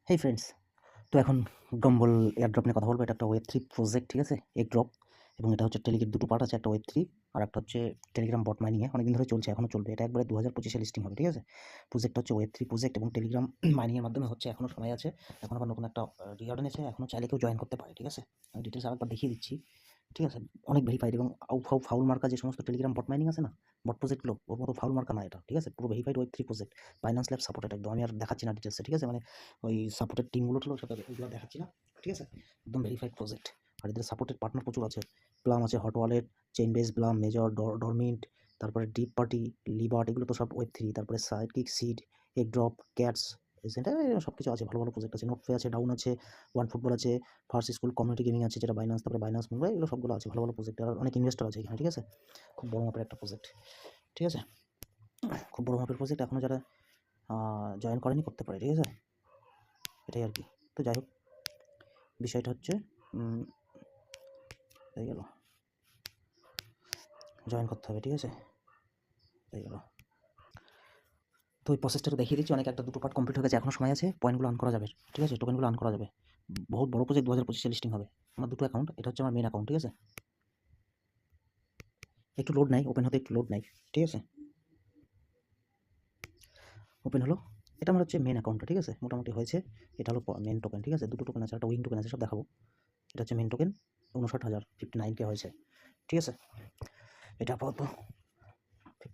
হেই friends, তো এখন গম্বল airdrop নিয়ে কথা বলবো। এটা একটা ওয়েব 3 প্রজেক্ট, ঠিক আছে? এয়ারড্রপ, এবং এটা হচ্ছে টেলিগ্রাম, দুটো পার্ট আছে, একটা ওয়েব 3 আর একটা হচ্ছে টেলিগ্রাম বট মাইনিংয়ে অনেকদিন ধরে চলছে, এখনও চলবে। এটা একবারে 2025-এ লিস্টিং হবে, ঠিক আছে? প্রজেক্টটা হচ্ছে ওয়েব 3 প্রজেক্ট এবং টেলিগ্রাম মাইনিংয়ের মাধ্যমে হচ্ছে, এখনও সময় আছে। এখন আবার নতুন একটা রিওয়ার্ড এনেছে, এখনও চাইলে কেউ জয়েন করতে পারে, ঠিক আছে? আমি ডিটেলস আরেকবার দেখিয়ে দিচ্ছি, ঠিক আছে? অনেক ভেরিফাইড এবং ফাউল মার্কা যে সমস্ত টেলিগ্রাম বট মাইনিং আছে না, বট প্রজেক্টগুলো, ওর মতো ফাউল মার্কা না এটা, ঠিক আছে? পুরো verified web 3 project, Binance lab supported একদম। আমি আর দেখাচ্ছি না ডিটেলসে, ঠিক আছে? মানে ওই সাপোর্টেড টিমগুলো ছিল সেটা ওইগুলো দেখাচ্ছি না, ঠিক আছে? একদম ভেরিফাইড প্রজেক্ট। আর এদের সাপোর্টেড পার্টনার প্রচুর আছে। প্লাম আছে, hot wallet, chainbase, Blum, major, ডরমিন্ট, তারপরে ডিপ পার্টি, লিবার্ট, এগুলো তো সব ওয়েব 3। তারপরে side kick, seed, egg drop, cats, এজেন্টা, সব কিছু আছে। ভালো ভালো প্রজেক্ট আছে। নোটফে আছে, ডাউন আছে, ওয়ান ফুটবল আছে, ফার্স্ট স্কুল, কমিউনিটি গেমিং আছে যেটা বাইন্যান্স, তারপরে বাইন্যান্স মুভি, এগুলো সবগুলো আছে। ভালো ভালো প্রজেক্ট আর অনেক ইনভেস্টর আছে এখানে, ঠিক আছে? খুব বড় মাপের একটা প্রজেক্ট, ঠিক আছে? খুব বড় মাপের প্রজেক্ট। এখনও যারা জয়েন করেনি করতে পারে, ঠিক আছে? এটাই আর কি। তো যাই হোক, বিষয়টা হচ্ছে হয়ে গেল, জয়েন করতে হবে, ঠিক আছে? হয়ে গেল। তো ওই প্রসেসটা দেখিয়ে দিচ্ছি। অনেক একটা দুটো পার্ট কমপ্লিট হয়ে গেছে, এখনও সময় আছে। পয়েন্টগুলো আর্ন করা যাবে, ঠিক আছে? টোকেনগুলো আর্ন করা যাবে। বহুত বড় প্রজেক্ট, 2025-এ লিস্টিং হবে। আমার দুটো অ্যাকাউন্ট, এটা হচ্ছে আমার মেন অ্যাকাউন্ট, ঠিক আছে? একটু লোড নেয়, ওপেন হতে একটু লোড নেয়, ঠিক আছে? ওপেন হলো। এটা আমার হচ্ছে মেন অ্যাকাউন্টটা, ঠিক আছে? মোটামুটি হয়েছে। এটা হলো মেন টোকেন, ঠিক আছে? দুটো টোকেন আছে, একটা উইং টোকেন আছে, সব দেখাবো। এটা হচ্ছে মেন টোকেন, 59,000, 59K হয়েছে, ঠিক আছে? এটা আপাতত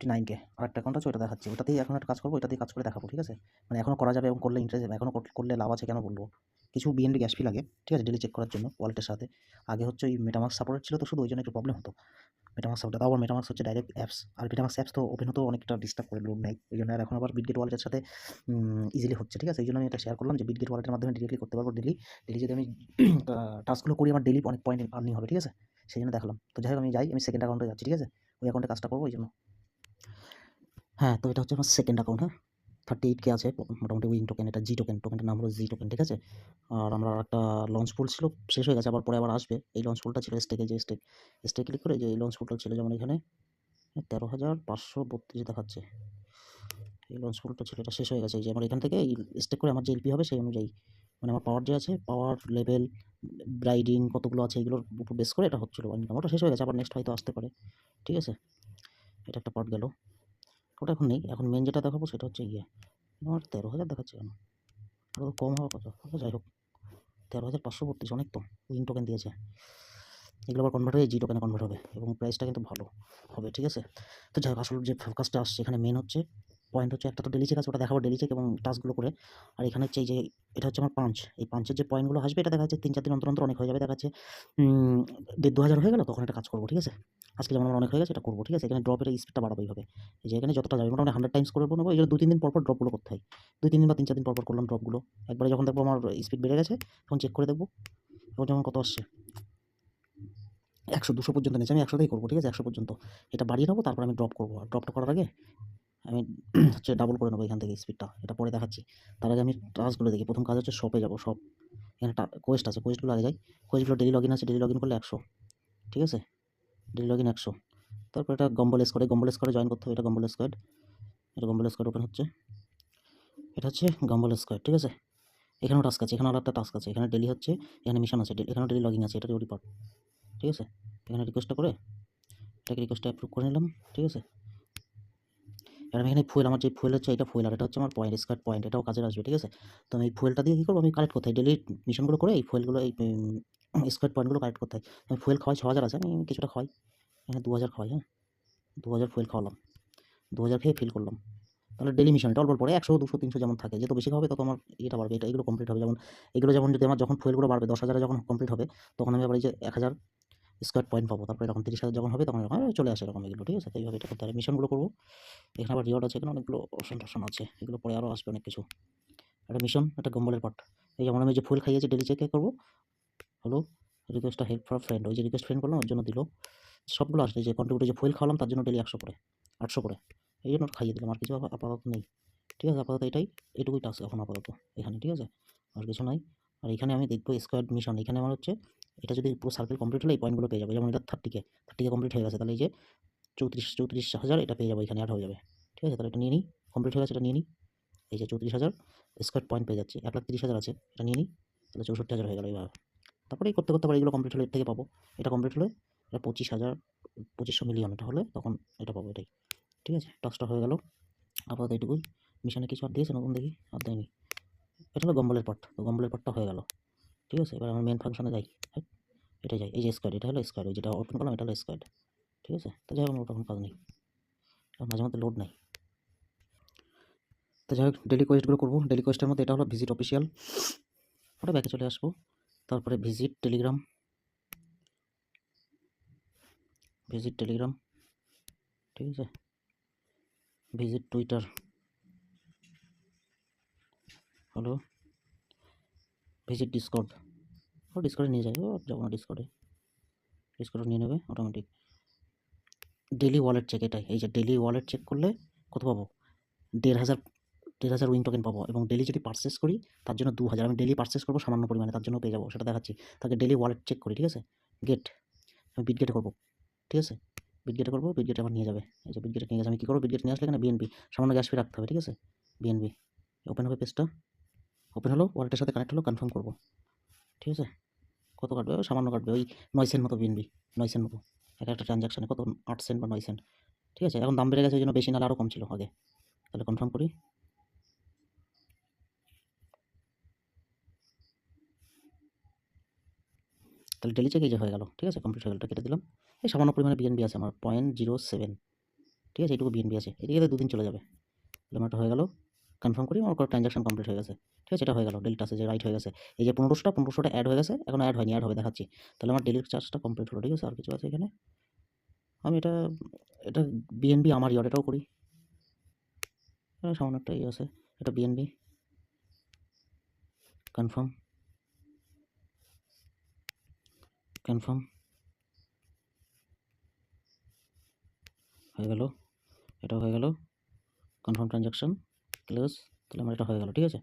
59K। আর একটা অ্যাকাউন্ট আছে, ওটা দেখাচ্ছি। ওটাতেই এখন একটা কাজ করবো, ওটাতেই কাজ করে দেখাবো, ঠিক আছে? মানে এখনও করা যাবে এবং করলে ইন্টারেস্ট, এখনও করলে লাভ আছে। কেন বলবো? কিছু বিএনবি গ্যাস ফি লাগে, ঠিক আছে? ডেলি চেক করার জন্য ওয়ালেটের সাথে। আগে হচ্ছে ওই মেটামাস্ক সাপোর্ট ছিল, তো শুধু ওই জন্য একটু প্রবলেম হতো। মেটামাস্ক সাপোর্ট, তাও আবার মেটামাস্ক হচ্ছে ডাইরেক্ট অ্যাপস, আর মেটামাস্ক অ্যাপস তো ওপেন হতেও অনেকটা ডিস্টার্ব করে, লোড নেয়। ওই জন্য আর এখন আবার বিটগেট ওয়ালেটের সাথে ইজিলি হচ্ছে, ঠিক আছে? এই জন্য আমি এটা শেয়ার করলাম যে বিটগেট ওয়ালেটের মাধ্যমে ডিরেক্টলি করতে পারবো। ডেলি যদি আমি টাস্কগুলো করি, আমার ডেলি অনেক পয়েন্ট আর্নিং হবে, ঠিক আছে? সেই জন্য দেখালাম। তো যাই হোক, আমি যাই, আমি সেকেন্ড অ্যাকাউন্টে যাচ্ছি, ঠিক আছে? ওই অ্যাকাউন্টে কাজটা করবো, ওই জন্য। হ্যাঁ, তো এটা হচ্ছে আমার সেকেন্ড অ্যাকাউন্ট। হ্যাঁ, 38K আছে মোটামুটি উইং টোকেন। এটা জি টোকেন, টোকেনটার নাম হলো জি টোকেন, ঠিক আছে? আর আমরা একটা লঞ্চ পুল ছিল, শেষ হয়ে গেছে, আবার পরে আবার আসবে। এই লঞ্চ পুলটা ছিল স্টেকে, যে স্টেক ক্লিক করে যে এই লঞ্চ পুলটা ছিল, যেমন এখানে 13,532 দেখাচ্ছে। এই লঞ্চ পুলটা ছিল, এটা শেষ হয়ে গেছে। এই যে আমার এখান থেকে এই স্টেক করে আমার যে এলপি হবে সেই অনুযায়ী, মানে আমার পাওয়ার যে আছে, পাওয়ার লেভেল, ব্রাইডিং কতগুলো আছে, এগুলোর উপর বেস করে এটা হচ্ছিল ইনকাম। ওটা শেষ হয়ে গেছে, আবার নেক্সট হয়তো আসতে পারে, ঠিক আছে? এটা একটা পার্ট গেল, ওটা এখন নেই। এখন মেন যেটা দেখাবো সেটা হচ্ছে আমার 13,000 দেখাচ্ছে কেন? আরও কম হওয়ার কথা। যাই হোক, 13,532 অনেক তো। উইং টোকেন দিয়েছে, এগুলো আবার কনভার্ট হয়ে জি টোকেনে কনভার্ট হবে এবং প্রাইসটা কিন্তু ভালো হবে, ঠিক আছে? তো যাই হোক, আসলে যে ফোকাসটা আসছে এখানে মেন হচ্ছে, পয়েন্ট হচ্ছে, একটা তো ডেলি চেক আছে, ওটা দেখাবো ডেলি চেক এবং টাস্কগুলো করে। আর এখানে হচ্ছে এই যে এটা হচ্ছে আমার পাঞ্চ, এই পাঞ্চের যে পয়েন্টগুলো আসবে, এটা দেখা যাচ্ছে 3-4 দিন অন্তর অন্তর অনেক হয়ে যাবে। দেখা যাচ্ছে 1,500 হয়ে গেল, তখন এটা কাজ করবো, ঠিক আছে? আজকে যেমন আমার অনেক হয়ে গেছে, এটা করবো, ঠিক আছে? এখানে ড্রপের স্পিডটা বাড়াবো এইভাবে, এই যে এখানে যতটা যাবে মোটামুটি 100 টাইমস করে নেবো। এই জন্য 2-3 দিন পর ড্রপগুলো করতে হয়। 2-3 দিন বা 3-4 দিন পর করলাম ড্রপগুলো। একবারে যখন দেখবো আমার স্পিড বেড়ে গেছে, তখন চেক করে দেখবো। এবং যেমন কত আসছে, 100-200 পর্যন্ত নিয়েছে, আমি 100তেই করবো, ঠিক আছে? 100 পর্যন্ত এটা বাড়িয়ে নেবো, তারপর আমি ড্রপ করবো। আর ড্রপটা করার আগে আমি হচ্ছে ডাবল করে নেবো এখান থেকে স্পিডটা, এটা পরে দেখাচ্ছি। তার আগে আমি টাস্কগুলো দেখি। প্রথম কাজ হচ্ছে শপে যাবো, শপ। এখানে কোয়েস্ট আছে, কোয়েস্টগুলো আগে যাই। কোয়েস্টগুলো ডেলি লগ ইন আছে, ডেলি লগ ইন করলে 100, ঠিক আছে? Daily log in 100। তারপর এটা গম্বল স্কোয়াডে জয়েন করতে হবে। এটা গম্বল স্কোয়াড, এটা গম্বল স্কোয়াড ওপেন হচ্ছে। এটা হচ্ছে গম্বল স্কোয়াড, ঠিক আছে? এখানেও টাস্ক আছে, এখানে আরেকটা টাস্ক আছে, এখানে ডেলি হচ্ছে, এখানে মিশন আছে, এখানেও ডেলি লগইন আছে। এটা রিওয়ার্ড পার্ট, ঠিক আছে? এখানে রিকোয়েস্টটা করে এটাকে রিকোয়েস্টটা অ্যাপ্রুভ করে নিলাম, ঠিক আছে? এবার আমি এখানে ফুয়েল, আমার যে ফুয়েল হচ্ছে এটা ফুয়েল, আর এটা হচ্ছে আমার পয়েন্ট, স্কোয়াড পয়েন্ট, এটাও কাজে আসবে, ঠিক আছে? তো আমি এই ফুয়েলটা দিয়ে কী করবো, আমি কালেক্ট করতে হয় ডেলি মিশনগুলো করে, এই ফুয়েলগুলো, এই স্কোয়াড পয়েন্টগুলো কালেক্ট করতে হয়। আমি ফুয়েল খাওয়াই 6,000 আছে, আমি কিছুটা খাওয়াই, এখানে 2,000 খাওয়াই। হ্যাঁ, 2,000 ফুয়েল খাওয়ালাম, 2,000 খেয়ে ফিল করলাম। তাহলে ডেলি মিশন এটা অল্প পরে 100, 200, 300 যেমন থাকে, যত বেশি হবে তত আমার এটা বাড়বে, এগুলো কমপ্লিট হবে। যেমন এগুলো, যেমন যদি আমার যখন ফুয়েলগুলো বাড়বে, 10,000 যখন কমপ্লিট হবে, তখন আমি আবার এই যে 1,000 স্কোয়াড পয়েন্ট পাবো। তারপরে এরকম 30,000 যখন হবে, তখন এরকম চলে আসে এরকম এগুলো, ঠিক আছে? তো এইভাবে এটা করতে হবে। মিশনগুলো করবো, এখানে আবার রিওয়ার্ড আছে, এখানে অনেকগুলো অপশন টপশন আছে, এগুলো পরে আরও আসবে অনেক কিছু। একটা মিশন, একটা গম্বলের পার্ট। এই যেমন আমি যে ফুয়েল খাইয়েছি, ডেলি চেক করবো হলো, রিকোয়েস্টটা হেল্প ফর ফ্রেন্ড, ওই যে রিকোয়েস্ট ফ্রেন্ড করলাম, ওর জন্য দিল। সবগুলো আসলে যে কন্ট্রিবিউটর যে ফুয়েল খাওয়ালাম, তার জন্য ডেলি 100 করে, 800 করে, এই জন্য খাইয়ে দিলাম। আর কিছু আপাতত নেই, ঠিক আছে? আপাতত এইটুকুই টাস্ক এখন আপাতত এখানে, ঠিক আছে? আর কিছু নাই। আর এখানে আমি দেখবো স্কোয়াড মিশন, এখানে আমার হচ্ছে, এটা যদি পুরো সার্কেল কমপ্লিট হলে এই পয়েন্টগুলো পেয়ে যাবো। যেমন এটা 30K কমপ্লিট হয়ে গেছে, তাহলে এই যে 34,000 এটা পেয়ে যাবো, এখানে অ্যাড হয়ে যাবে, ঠিক আছে? তাহলে এটা নিয়ে নিই, কমপ্লিট হয়ে গেছে, এটা নিয়ে নিই। এই যে 34,000 স্কোয়ার পয়েন্ট পেয়ে যাচ্ছি। 1,30,000 আছে, এটা নিয়ে নিই, তাহলে 64,000 হয়ে গেল এইভাবে। তারপরে এই করতে করতে আবার এগুলো কমপ্লিট হলে এর থেকে পাবো। এটা কমপ্লিট হলে এটা 25,000 2500 মিলিয়ন এটা হলে তখন এটা পাবো, এটাই। ঠিক আছে, টাস্কটা হয়ে গেল। আপাতত এইটুকুই। মিশনে কিছু আর দিয়েছে নতুন দেখি? আর দেয়নি। এটা হলো গম্বলের পার্ট, তো গম্বলের পার্টটা হয়ে গেল। ঠিক আছে, এবার আমার মেন ফাংশনে যাই। হ্যাঁ, এটাই যাই। এই যে স্কোয়াড, এটা হলো স্কোয়াড, ওই যেটা ওপেন করলাম এটা হলো স্কোয়াড। ঠিক আছে, তো যাই হোক আমার তখন কাজ নেই, মাঝে মধ্যে লোড নাই। তো যাই হোক ডেলি কোয়েস্টগুলো করবো। ডেলি কোয়েস্টের মধ্যে এটা হলো ভিজিট অফিসিয়াল, ওটা ব্যাকে চলে আসবো। তারপরে ভিজিট টেলিগ্রাম, ভিজিট টেলিগ্রাম, ঠিক আছে, ভিজিট টুইটার হলো, ভিজিট ডিসকর্ড, ও ডিসকর্ডে নিয়ে যায়, ও যাবো না ডিসকর্ডে, ডিসকর্ডে নিয়ে নেবে অটোমেটিক। ডেলি ওয়ালেট চেক, এটাই, এই যে ডেলি ওয়ালেট চেক করলে কত পাবো? 1,500 উইন টোকেন পাবো, এবং ডেলি যদি পারচেস করি তার জন্য 2,000। আমি ডেলি পারচেস করবো সামান্য পরিমাণে, তার জন্য পেয়ে যাবো, সেটা দেখাচ্ছি। তাকে ডেলি ওয়ালেট চেক করি, ঠিক আছে। গেট, আমি বিটগেটে করবো, ঠিক আছে, বিটগেটে করবো, বিটগেটে আমার নিয়ে যাবে। এই যে বিটগেটে নিয়ে গেছে, আমি কী করবো? বিটগেটে নিয়ে আসলে এখানে বিএনবি সামান্য গ্যাস ফি রাখতে হবে, ঠিক আছে। বিএনবি ওপেন হবে, পেজটা ওপেন হলো, ওয়ালেটের সাথে কানেক্ট হলো, কনফার্ম করবো, ঠিক আছে। কত কাটবে? ওই সামান্য কাটবে, ওই 9 সেন্ট মতো বিএনবি, 9 সেন্ট মতো এক একটা ট্রানজাকশানে, কত 8 সেন্ট বা 9 সেন্ট, ঠিক আছে। এখন দাম বেড়ে গেছে, ওই জন্য বেশি, নাহলে আরও কম ছিল আগে। তাহলে কনফার্ম করি, তাহলে ডেলি চেক এই যে হয়ে গেল, ঠিক আছে, কমপ্লিট হয়ে গেল, কেটে দিলাম। এই সামান্য পরিমাণে বিএনবি আছে আমার 0.07, ঠিক আছে, এইটুকু বিএনবি আছে, এদিকে 2 দিন চলে যাবে। তাহলে আমার হয়ে গেল, কনফার্ম করি, আমার ট্রানজাকশন কমপ্লিট হয়ে গেছে, ঠিক আছে, এটা হয়ে গেল। ডেলি টাসে যে রাইট হয়ে গেছে, এই যে 1500টা অ্যাড হয়ে গেছে, এখন অ্যাড হয়নি, অ্যাড হবে দেখাচ্ছি। তাহলে আমার ডেলির চার্জটা কমপ্লিট হলো, ঠিক আছে। আর কিছু আছে এখানে? আমি এটা এটা বিএনবি আমারই, এটাও করি, সামান্য একটা ইয়ে আছে, এটা বিএনবি, কনফার্ম, কনফার্ম হয়ে গেল, এটাও হয়ে গেল, কনফার্ম ট্রানজাকশন ক্লোজ। তাহলে আমার এটা হয়ে গেল, ঠিক আছে।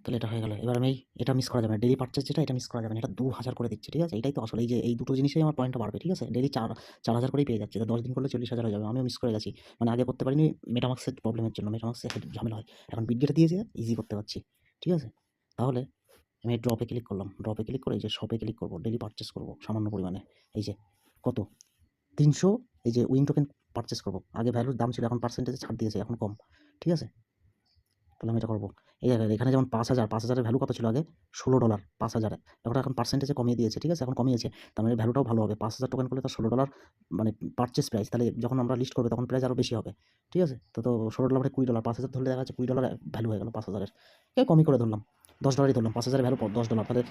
তাহলে এটা হয়ে গেল। এবার আমি এটা মিস করা যাবে না, ডেলি পারচেজ যেটা, এটা মিস করা যাবে না, এটা 2,000 করে দিচ্ছে, ঠিক আছে। এটাই তো আসলে, এই যে এই দুটো জিনিসেই আমার পয়েন্টটা বাড়বে, ঠিক আছে। ডেলি 4,000 করেই পেয়ে যাচ্ছে, 10 দিন করলে 40,000 হয়ে যাবে। আমিও মিস করে গেছি, মানে আগে করতে পারিনি মেটামাক্সের প্রবলেমের জন্য, মেটামাক্সে ঝামেলা হয়। এখন বিটগেটে দিয়েছে, ইজি করতে পারছি, ঠিক আছে। তাহলে আমি ড্রপে ক্লিক করলাম, ড্রপে ক্লিক করে এই যে শপে ক্লিক করবো, ডেলি পারচেস করবো সামান্য পরিমাণে, এই যে কত 300, এই যে উইন টোকেন পারচেস করবো। আগে ভ্যালুর দাম ছিল, এখন পার্সেন্টেজে ছাড় দিয়েছে, এখন কম, ঠিক আছে। তাহলে আমি এটা করবো। এই জায়গায় এখানে যেমন 5,000, 5,000-এর ভ্যালু কত ছিল আগে? $16, 5,000-এ। এখন পার্সেন্টেজে কমিয়ে দিয়েছে, ঠিক আছে, এখন কমিয়েছে, তার মানে ভ্যালুটাও ভালো হবে। 5,000 টোকেন করলে তার $16 মানে পারচেস প্রাইস, তাহলে যখন আমরা লিস্ট করবো তখন প্রাইস আরও বেশি হবে, ঠিক আছে। তো $16 থেকে $20, 5,000 ধরলে দেখা যাচ্ছে $20 ভ্যালু হয়ে গেল 5,000-এর। কমই করে ধরলাম, $10 ধরলাম, 5,000-এর ভ্যালু $10, তাহলে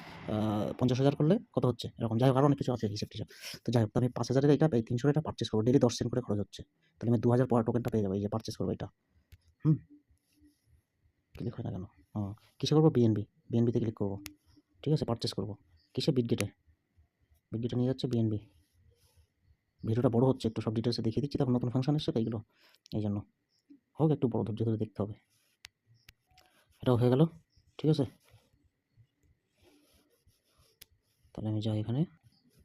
50,000 করলে কত হচ্ছে এরকম। যাই হোক, আরও অনেক কিছু আছে হিসাব টিসাব। তো যাই হোক, তো আমি 5,000-এর এইটা, এই 300 এটা পারচেস করবো, ডেলি 10 সেন্ট করে খরচ হচ্ছে, তাহলে আমি 2,000 পর টোকেনটা পেয়ে যাবো, এই যে পারচেস করবো এটা। হুম, ক্লিক হয় না কেন? কিসে করবো? বিএনবি, বিএনবিতে ক্লিক করবো, ঠিক আছে, পারচেস করবো। কিসে? বিটগেটে, বিটগেটে নিয়ে যাচ্ছে বিএনবি। ভিডিওটা বড় হচ্ছে একটু, সব ডিটেলসে দেখিয়ে দিচ্ছি, তখন নতুন ফাংশন এসছে তো এইগুলো, এই জন্য হোক একটু বড়, ধৈর্য ধরে দেখতে হবে। এটাও হয়ে গেল, ঠিক আছে। তাহলে আমি যাই এখানে,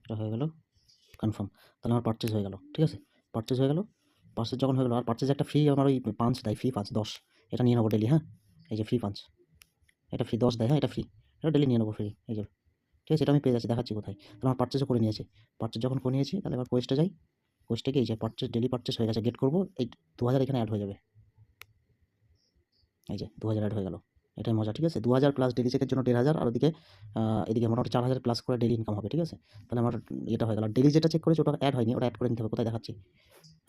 এটা হয়ে গেল, কনফার্ম। তাহলে আমার পারচেস হয়ে গেল, ঠিক আছে, পারচেস হয়ে গেল। পারচেস যখন হয়ে গেলো, আর পারচেস একটা ফ্রি আমার ওই পাঞ্চ দেয়, ফ্রি পাঞ্চ 10, এটা নিয়ে নেবো ডেলি, হ্যাঁ। এই যে ফ্রি পাঞ্চ, এটা ফ্রি 10 দেয়, হ্যাঁ, এটা ফ্রি, এটা ডেলি নিয়ে নেবো ফ্রি, এই যে, ঠিক আছে। এটা আমি পেয়ে যাচ্ছি, দেখাচ্ছি কোথায়। তাহলে আমার পারচেসও করে নিয়েছে। পারচেস যখন করে নিয়েছি, তাহলে এবার কোয়েস্টে যাই, কোয়েস্টে গিয়ে এই যে পারচেস, ডেলি পারচেস হয়ে গেছে, গেট করবো, এই 2,000 এখানে অ্যাড হয়ে যাবে, এই যে 2,000 অ্যাড হয়ে গেল। এটাই মজা, ঠিক আছে। 2,000 প্লাস ডেলি চেকের জন্য 1,500, আর ওদিকে এদিকে মোটামুটি 4,000 প্লাস করে ডেলি ইনকাম হবে, ঠিক আছে। তাহলে আমার এটা হয়ে গেল। ডেলি যেটা চেক করেছি ওটা অ্যাড হয়নি, ওটা অ্যাড করে নিতে হবে, কোথায় দেখাচ্ছি।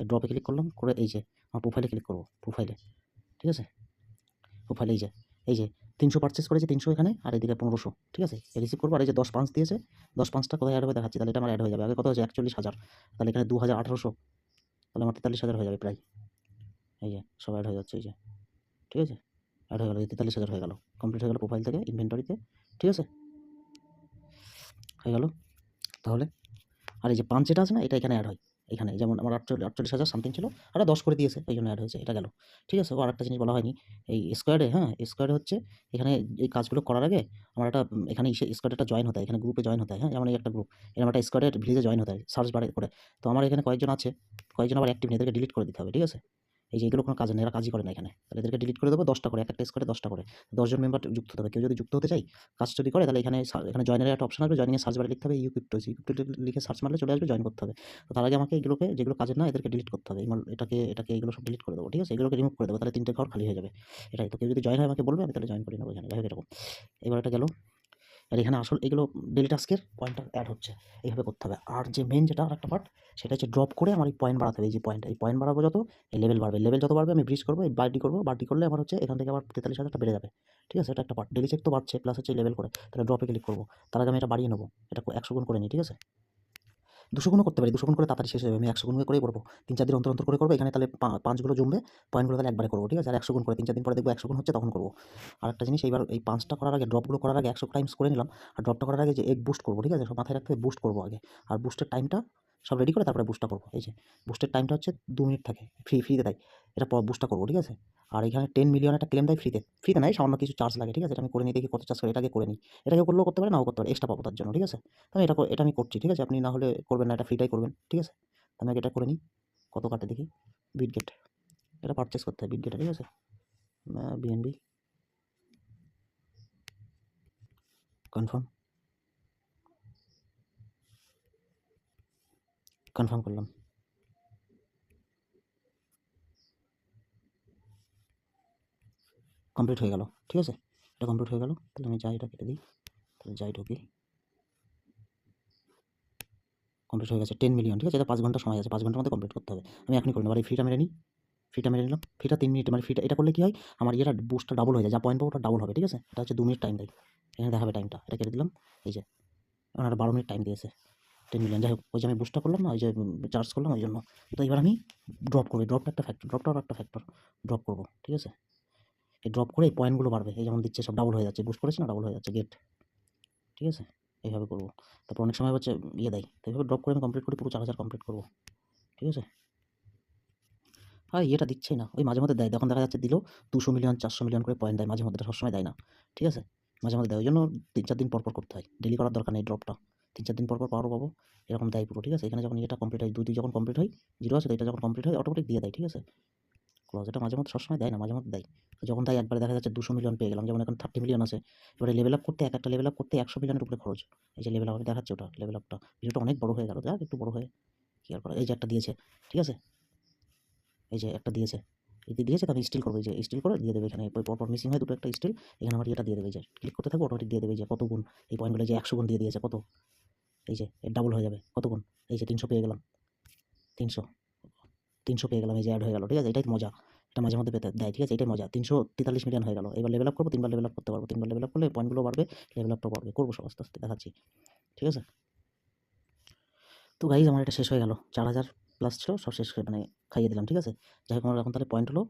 ড্রপে ক্লিক করলাম, করে এই যে আমার প্রোফাইলে ক্লিক করবো, প্রোফাইলে, ঠিক আছে, প্রোফাইলে এই যে 300 পারচেস করেছি, 300 এখানে, আর এদিকে 1,500, ঠিক আছে, রিসিভ করবো। আর এই যে 10 পাঁচ দিয়েছে, 10 পাঁচটা কোথায় অ্যাড হবে দেখাচ্ছি। তাহলে এটা আমার অ্যাড হয়ে যাবে। আগে কত হয়েছে? 41,000, তাহলে এখানে 2,000, 1,800, তাহলে আমার 43,000 হয়ে যাবে প্রায়। এই যে সব অ্যাড হয়ে যাচ্ছে, এই যে, ঠিক আছে, অ্যাড হয়ে গেল, 43,000 হয়ে গেল, কমপ্লিট হয়ে গেল প্রোফাইল থেকে ইনভেন্টরিতে, ঠিক আছে, হয়ে গেল। তাহলে আর এই যে পাঁচ যেটা আছে না, এটা এখানে অ্যাড হয়, এখানে যেমন আমার 48,000 সামথিং ছিল, আর 10 করে দিয়েছে, এই জন্য অ্যাড হয়েছে, এটা গেল, ঠিক আছে। ও আরেকটা জিনিস বলা হয়নি, এই স্কোয়াডে, হ্যাঁ, স্কোয়াডে হচ্ছে এখানে এই কাজগুলো করার আগে আমার একটা এখানে স্কোয়াডে একটা জয়েন হতে হয়, এখানে গ্রুপে জয়েন হতে হয়, হ্যাঁ, যেমন এই একটা গ্রুপ, এরকম একটা স্কোয়াডের ভিলেজে জয়েন হতে হয় সার্চ বারে করে। তো আমার এখানে কয়েকজন আছে, কয়েকজন আবার অ্যাক্টিভ নেই, এদেরকে ডিলিট করে দিতে হবে, ঠিক আছে। এই যে এগুলো কোনো কাজ নেই, এরা কাজই করে না এখানে। তাহলে এদেরকে ডিলিট করে দেবো 10টা করে, এক একটা স্কোয়াডে 10টা করে। 10 জন মেম্বার যুক্ত হতে হবে। কেউ যদি যুক্ত হতে চায়, কাজ যদি করে তাহলে এখানে জয়েনের একটা অপশন আসবে। জয়েনিংয়ে সার্চ বারে লিখতে হবে ইউক্রিপ্টোস। ইউক্রিপ্টো লিখে সার্চ মারলে চলে আসবে, জয়েন করতে হবে। তো তার আগে আমাকে এগুলোকে, যেগুলো কাজের না এদেরকে ডিলিট করতে হবে। এটাকে এগুলো সব ডিলিট করে দেবো, ঠিক আছে? এগুলোকে রিমুভ করে দেবো, তাহলে 3টে ঘর খালি হয়ে যাবে। এটাই তো, কেউ যদি জয়েন হয় আমাকে বলবে, আমি তাহলে জয়েন করে নেবো এখানে। যাই হোক এরকম। এবার এটা গেল। আর এখানে আসল এগুলো ডেইলি টাস্কের পয়েন্টার অ্যাড হচ্ছে, এইভাবে করতে হবে। আর যে মেইন যেটা আরেকটা পার্ট, সেটা হচ্ছে ড্রপ করে আমার এই পয়েন্ট বাড়াতে হবে। এই যে পয়েন্ট, এই পয়েন্ট বাড়াবো যত, এই লেভেল বাড়বে। লেভেল যত বাড়বে আমি ব্রিজ করবো, এই বাড়তি করবো। বাড়তি করলে আমার হচ্ছে এখান থেকে আবার 43,000টা বেড়ে যাবে, ঠিক আছে? এটা একটা পার্ট। ডেইলি চেক তো বাড়ছে, প্লাস হচ্ছে লেভেল করে। তাহলে ড্রপে ক্লিক করবো। তার আগে আমি এটা বাড়িয়ে নেবো, এটা 100 গুণ করে নিই, ঠিক আছে? 200 গুণও করতে পারি, 200 গুণ করে তাড়াতাড়ি শেষ হয়ে যাবে। আমি 100 গুণ করেই করবো, 3-4 দিন অন্তর অন্তর করে করবো। এখানে তাহলে পাঁচগুলো জমবে, পয়েন্টগুলো তাহলে একবারে করবো, ঠিক আছে? আর 100 গুণ করে 3-4 দিন পরে দেখবো 100 গুণ হচ্ছে, তখন করবো। আরেকটা জিনিস, এইবার এই 5টা করার আগে, ড্রপগুলো করার আগে 100 টাইমস করে নিলাম। আর ড্রপটা করার আগে যে এগ বুস্ট করবো, ঠিক আছে? সব মাথায় রাখতে হবে, বুস্ট করবো আগে। আর বুস্টের টাইমটা সব রেডি করে তারপরে বুস্টটা করবো। এই যে বুস্টের টাইমটা হচ্ছে 2 মিনিট থাকে, ফ্রিতে দেয়। এটা বুস্টটা করবো, ঠিক আছে? আর এখানে 10 মিলিয়ন একটা ক্লেম দেয় ফ্রিতে। ফ্রিতে নাই, সামান্য কিছু চার্জ লাগে, ঠিক আছে? এটা আমি করে নিই, দেখি কত চার্জ করে। এটাকে করে নিই। এটাকে করলেও করতে পারে, নাও করতে পারে, এক্সট্রা পাবো তার জন্য, ঠিক আছে? তো আমি এটা আমি করছি, ঠিক আছে? আপনি না হলে করবেন না, এটা ফ্রিটাই করবেন, ঠিক আছে? তো আমি আগে এটা করে নিই, কত কাটে দেখি। বিটগেট, এটা পারচেস করতে হয় বিটগেটে, ঠিক আছে? বিএনবি কনফার্ম, কনফার্ম করলাম। কমপ্লিট হয়ে গেল, ঠিক আছে? এটা কমপ্লিট হয়ে গেল। তাহলে আমি যাই, এটা কেটে দিই। তাহলে যাই ঢুকি, কমপ্লিট হয়ে গেছে 10 মিলিয়ন, ঠিক আছে? এটা 5 ঘন্টা সময় আছে, 5 ঘন্টার মধ্যে কমপ্লিট করতে হবে। আমি এখনই করে নেব। আর এই ফ্রিটা মেরে নিই, ফ্রিটা মেরে নিলাম। ফ্রিটা 3 মিনিট, মানে ফ্রিটা এটা করলে কি হয়, আমার ইয়েটা বুস্টটা ডাবল হয়ে যায়, যা পয়েন্ট পাবো ওটা ডাবল হবে, ঠিক আছে? এটা হচ্ছে 2 মিনিট টাইম দেয়, এখানে দেখাবে টাইমটা। এটা কেটে দিলাম। এই যে ওনারা 12 মিনিট টাইম দিয়েছে, 10 মিলিয়ন। যাই হোক, ওই যে আমি বুস্টটা করলাম না, ওই যে চার্জ করলাম, ওই জন্য। তো এবার আমি ড্রপ করবো। ড্রপটা একটা ফ্যাক্টর, ড্রপটাও একটা ফ্যাক্টর। ড্রপ করবো, ঠিক আছে? এই ড্রপ করে এই পয়েন্টগুলো বাড়বে, এই যেমন দিচ্ছে সব ডাবল হয়ে যাচ্ছে, বুস্ট করেছি না, ডাবল হয়ে যাচ্ছে গেট, ঠিক আছে? এইভাবে করবো। তারপর অনেক সময় হচ্ছে ইয়ে দেয়, তো এইভাবে ড্রপ করে আমি কমপ্লিট করি, পুরো 4,000 কমপ্লিট করবো, ঠিক আছে? ইয়েটা দিচ্ছেই না, ওই মাঝে মধ্যে দেয়, তখন দেখা যাচ্ছে দিল 200 মিলিয়ন 400 মিলিয়ন করে পয়েন্ট দেয় মাঝে মধ্যে, এটা সবসময় দেয় না, ঠিক আছে? মাঝে মধ্যে দেয়, ওই জন্য 3-4 দিন পর পর করতে হয়। ডেলি করার দরকার নেই ড্রপটা, 3-4 দিন পর পর পাওয়ারও পাবো, এরকম দেয় পুরো, ঠিক আছে? এখানে যখন এটা কমপ্লিট হয়, 2 যখন কমপ্লিট হয়, 0 আছে তো, এটা যখন কমপ্লিট হয় অটোমেটিক দিয়ে দেয়, ঠিক আছে? ক্লজ, এটা মাঝে মধ্যে, সবসময় দেয় না, মাঝে মধ্যে দেয়। তো যখন দেয় একবারে দেখা যাচ্ছে 200 মিলিয়ন পেয়ে গেলাম, যেমন এখন 30 মিলিয়ন আছে। এবারে লেভেল আপ করতে, এক একটা লেভেল আপ করতে 100 মিলিয়নের উপরে খরচ। এই যে লেভেল আপ আমি দেখাচ্ছি, ওটা লেভেল আপটা, ভিডিওটা অনেক বড় হয়ে গেল, যাক একটু বড় হয়ে কি আর করা। এই যে একটা দিয়েছে, ঠিক আছে? এই যে একটা দিয়েছে, এটি দিয়েছে, তো আমি স্টিল করবো। এই যে স্টিল করে দিয়ে দেবে এখানে, পরপর মিসিং হয় দুটো, একটা স্টিল। এখানে আমার এটা দিয়ে দেবে, এই যে ক্লিক করতে থাকবো, অটোমেটিক দিয়ে দেবে যে কত গুণ। এই পয়েন্টগুলো যে 100 গুণ দিয়ে দিয়েছে, কত, এই যে এর ডাবল হয়ে যাবে, কত গুণ, এই যে 300 পেয়ে গেলাম, 300, 300 পেয়ে গেলাম, এই যে অ্যাড হয়ে গেল, ঠিক আছে? এটাই মজা, এটা মাঝে মধ্যে পেতে দেয়, ঠিক আছে? এটাই মজা। 343 মিলিয়ন হয়ে গেল। এবার লেভেল আপ করবো, 3বার লেভেল আপ করতে পারবো, 3বার লেভেল আপ করলে পয়েন্টগুলো বাড়বে, লেভেল আপটা বাড়বে। করবো সব আস্তে আস্তে, দেখাচ্ছি, ঠিক আছে? তো গাইজ আমার এটা শেষ হয়ে গেল, 4,000 প্লাস ছিল, সব শেষ হয়ে মানে খাইয়ে দিলাম, ঠিক আছে? যাই হোক, আমার এখন তাহলে পয়েন্ট হলো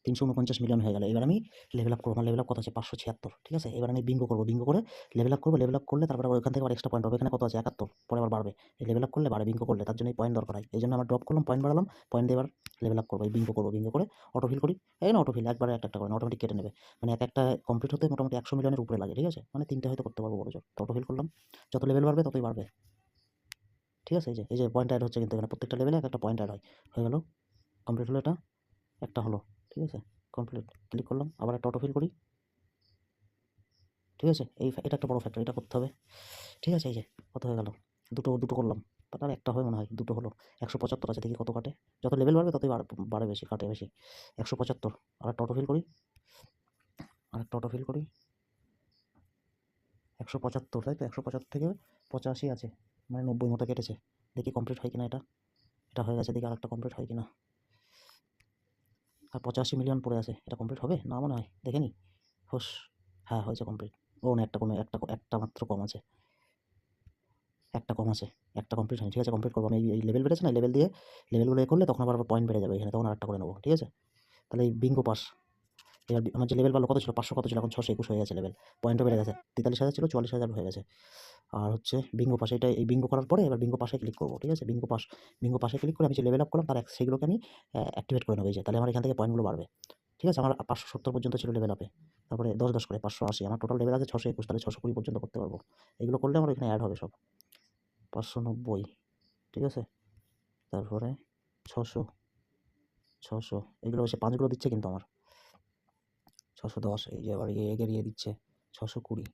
349 মিলিয়ন হয়ে গেল। এবার আমি লেভেল আপ করবো, আমার লেভেল আপ কত আছে 576, ঠিক আছে? এবার আমি বিঙ্গো করবো, বিঙ্গো করে লেভেল আপ করবো। লেভেল আপ করলে তারপরে ওখান থেকে আবার এক্সট্রা পয়েন্ট হবে, এখানে কত আছে 71, পরে আবার বাড়বে। এই লেভেল আপ করলে বাড়ে, বিঙ্গো করলে, তার জন্য এই পয়েন্ট দরকার হয়। এই জন্য আমার ড্রপ করলাম, পয়েন্ট বাড়ালাম, পয়েন্ট দিয়ে এবার লেভেল আপ করবো, এই বিঙ্গো করবো। বিঙ্গো করে অটোফিল করি, এই না অটোফিল একবারে একটা করে অটোমেটিক কেটে নেবে, মানে একটা কমপ্লিট হতে মোটামুটি 100 মিলিয়নের উপরে লাগে, ঠিক আছে? মানে 3টে হয়তো করতে পারবো বড় জোর। তো অটোফিল করলাম, যত লেভেল বাড়বে ততই বাড়বে, ঠিক আছে? এই যে পয়েন্ট অ্যাড হচ্ছে কিন্তু এখানে, প্রত্যেকটা লেভেলে এক একটা পয়েন্ট অ্যাড হয়। হয়ে গেল, কমপ্লিট হলো, এটা একটা হলো, ঠিক আছে? কমপ্লিট, ক্লিক করলাম, আবার একটা অটোফিল করি, ঠিক আছে? এটা একটা বড় ফ্যাক্টর, এটা করতে হবে, ঠিক আছে? এই যে কত হয়ে গেল, দুটো দুটো করলাম, তার একটা হয় মনে হয়, দুটো হলো। 175 আছে, দেখি কত কাটে। যত লেভেল বাড়বে ততই বাড়ে বেশি, কাটে বেশি। 175, আর একটা অটোফিল করি, আর একটা অটোফিল করি, 175, তাই তো? 175 থেকে 85 আছে, মানে 90 মতো কেটেছে। দেখি কমপ্লিট হয় কিনা এটা। এটা হয়ে গেছে, দেখি আর একটা কমপ্লিট হয় কিনা। আর 85 মিলিয়ন পড়ে আছে, এটা কমপ্লিট হবে না মনে হয়, দেখে নি। হোস, হ্যাঁ হয়েছে কমপ্লিট। ও না, একটা কমে, একটা মাত্র কম আছে, একটা কম আছে, একটা কমপ্লিট হয়নি, ঠিক আছে? কমপ্লিট করবো আমি। এই লেভেল বেড়েছে না, লেভেল দিয়ে লেভেলগুলো করলে তখন আবার পয়েন্ট বেড়ে যাবে এখানে, তখন আরেকটা করে নেবো, ঠিক আছে? তাহলে এই বিঙ্গো পাস। এবার আমার যে লেভেল ভালো কত ছিল, 500 কত ছিল, এখন 621 হয়ে গেছে লেভেল, পয়েন্টও বেড়ে গেছে। 43,000 ছিল, 44,000 হয়ে গেছে। আর হচ্ছে বিঙ্গো পাস, এটা এই বিঙ্গো করার পরে এবার বিঙ্গো পাশে ক্লিক করবো, ঠিক আছে? বিঙ্গো পাশে ক্লিক করে আমি যে লেভেল আপ করলাম তার সেগুলোকে আমি অ্যাক্টিভেট করে নেবো, এই যে, তাহলে আমার এখান থেকে পয়েন্টগুলো বাড়বে, ঠিক আছে? আমার 570 পর্যন্ত ছিল লেভেল আপে, তারপরে 10-10 করে 580, আমার টোটাল লেভেল আছে 621, তাহলে 620 পর্যন্ত করতে পারবো। এগুলো করলে আমার এখানে অ্যাড হবে সব। 590, ঠিক আছে? তারপরে 600, 600 এগুলো সে 5 গুলো দিচ্ছে কিন্তু আমার 610 এই যে আবার এগিয়ে দিচ্ছে 620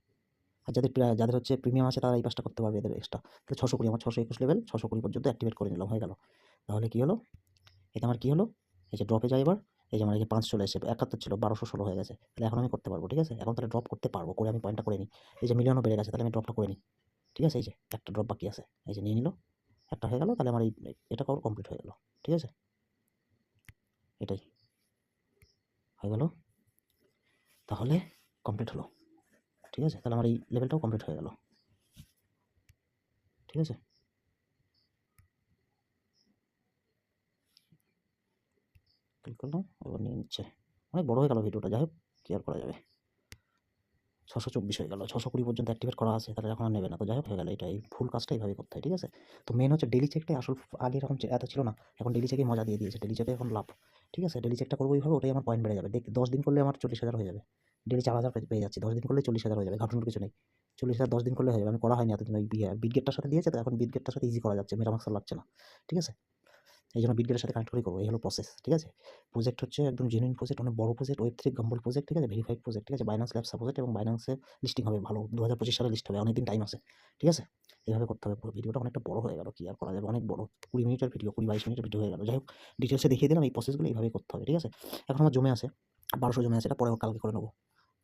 আর যাদের হচ্ছে প্রিমিয়াম আছে তারা এই পাসটা করতে পারবে এদের এক্সট্রা। তাহলে 620 আমার 621 লেভেল 620 পর্যন্ত অ্যাক্টিভেট করে নিলাম হয়ে গেল। তাহলে কি হলো? এতে আমার কি হলো? এই যে ড্রপে যাই এবার এই যে আমার এই যে 5 চলে এসেছে 71 ছিল 1216 হয়ে গেছে। তাহলে এখন আমি করতে পারবো ঠিক আছে? এখন তাহলে ড্রপ করতে পারবো করে আমি পয়েন্টটা করে নিই। এই যে মিলিয়নও বেড়ে গেছে তাহলে আমি ড্রপটা করে নিই। ঠিক আছে? এই যে একটা ড্রপ বাকি আছে। এই যে নিয়ে নিল। একটা হয়ে গেল তাহলে আমার এটা কমপ্লিট হয়ে গেল। ঠিক আছে? এটাই হয়ে গেল। তাহলে কমপ্লিট হলো। ঠিক আছে? তাহলে আমার এই লেভেলটাও কমপ্লিট হয়ে গেল। ঠিক আছে? ক্লিক করলাম এবার নিয়ে নিচ্ছে। অনেক বড় হয়ে গেল ভিডিওটা যাই হোক কি আর করা যাবে। 624 হয়ে গেল 620 পর্যন্ত অ্যাক্টিভেট করা আছে তাহলে এখন আর নেবে না তো যাই হোক হয়ে গেল এটা এই ফুল কাজটা এইভাবেই করতে হয় ঠিক আছে। তো মেন হচ্ছে ডেলি চেকটাই আসল আগে এরকম এত ছিল না এখন ডেলি চেকেই মজা দিয়ে দিয়েছে ডেলি চেকে এখন লাভ। ঠিক আছে ডেলি চেকটা করবো এইভাবে ওটাই আমার পয়েন্ট বেড়ে যাবে দেখ 10 দিন করলে আমার 40,000 হয়ে যাবে। ডেলি 4,000 পেয়ে যাচ্ছি 10 দিন করলে 40,000 হয়ে যাবে ঘাটুনোর কিছু নেই। 40,000 10 দিন করলে হয়ে যাবে আমি করা হয়নি এতদিন ওই বিটগেটটার সাথে দিয়েছে তো এখন বিটগেটটার সাথে ইজি করা যাচ্ছে মেটামাক্স লাগছে না। ঠিক আছে এই জন্য বিটগেটের সাথে কানেক্ট করেই করবো এই হলো প্রসেস ঠিক আছে। প্রজেক্ট হচ্ছে একদম জেনুইন প্রজেক্ট অনেক বড় প্রজেক্ট ওয়েব3 গাম্বল প্রজেক্ট ঠিক আছে ভেরিফাইড প্রজেক্ট ঠিক আছে বাইন্যান্স ল্যাব সাপোর্টেড এবং বাইন্যান্সে লিস্টিং হবে ভালো 2025 সালে লিস্ট হবে অনেকদিন টাইম আছে। ঠিক আছে এইভাবে করতে হবে পুরো ভিডিওটা অনেকটা বড় হয়ে গেল কি আর করা যাবে অনেক বড় 20 মিনিটের ভিডিও 20-22 মিনিটের ভিডিও হয়ে গেল যাই হোক ডিটেলসে দেখিয়ে দিলাম এই প্রসেসগুলো এইভাবেই করতে হবে ঠিক আছে। এখন আমার জমে আছে 1200 জমে আছে এটা পরে কালকে করে নেবো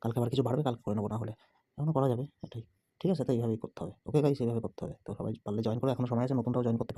কালকে আবার কিছু বাড়বে কালকে করে নেবো না হলে এখনও করা যাবে এটাই। ঠিক আছে তো এইভাবেই করতে হবে ওকে গাইস এইভাবে করতে হবে তো সবাই পারলে জয়েন করে এখনো সময় আছে নতুনটাও জয়েন করতে পারে।